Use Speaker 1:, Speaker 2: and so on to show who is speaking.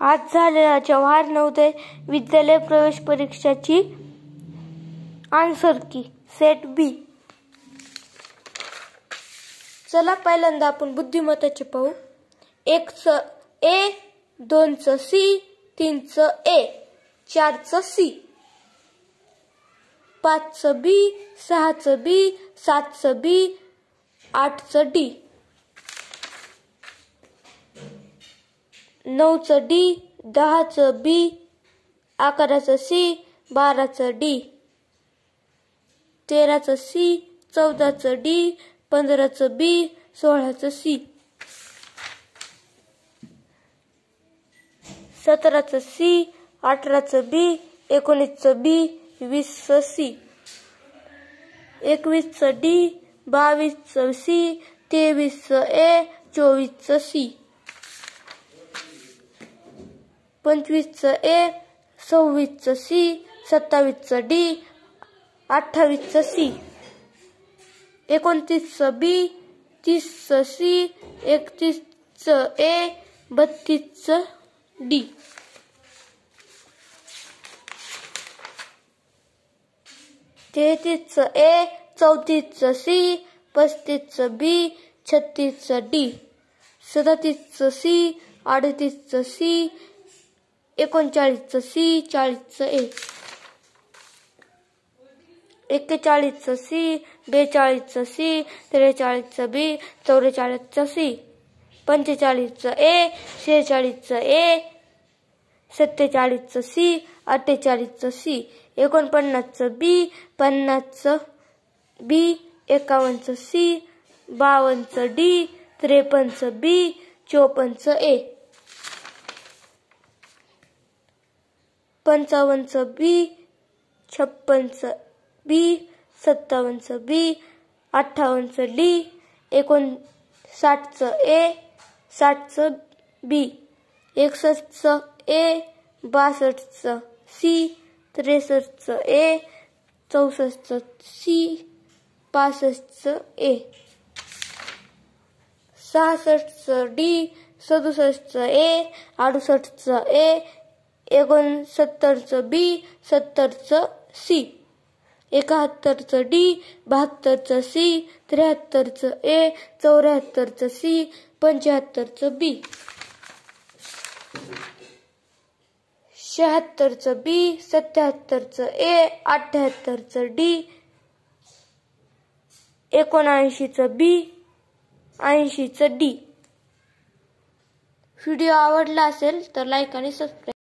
Speaker 1: आज झालेल्या जवाहर नवोदय विद्यालय प्रवेश परीक्षाची आन्सर की सेट बी। चला पहिल्यांदा आपण बुद्धिमत्ताचे पाहू। 1चं ए, 2चं सी, 3चं ए, 4चं सी, 5चं बी, 6चं बी, 7चं बी, 8चं डी, 9चं डी, 10चं बी, 11चं सी, 12चं डी, 13चं सी, 14चं डी, 15चं बी, 16चं सी, 17चं सी, 18चं बी, 19चं बी, 20चं सी, 21चं डी, 22चं सी, 23चं ए, 24चं सी, 25चं ए, 26चं सी, 27चं डी, 28चं सी, 29चं बी, 30चं सी, 31चं ए, 32चं डी, 33चं ए, 34चं सी, 35चं बी, 36चं डी, 37चं सी, 38चं सी, 39चं सी, 40चं ए, 41चं सी, 42चं सी, 43चं बी, 44चं सी, 45चं ए, 46चं ए, 47चं सी, 48चं सी, 49चं बी, 50चं बी, 51चं सी, 52चं डी, 53चं बी, 54चं ए, 55चं बी, 56चं बी, 57चं बी, 58चं डी, 59चं ए, 60चं बी, 61चं ए, 62चं सी, 63चं ए, 64चं सी, 65चं ए, 66चं डी, 67चं ए, 68चं ए, 69चं बी, 70चं सी, 71चं डी, 72चं सी, 73चं ए, 74चं सी, 75चं बी, 76चं बी, 77चं ए, 78चं डी, 79चं बी, 80चं डी। व्हिडिओ आवडला असेल तर लाईक आणि सबस्क्राईब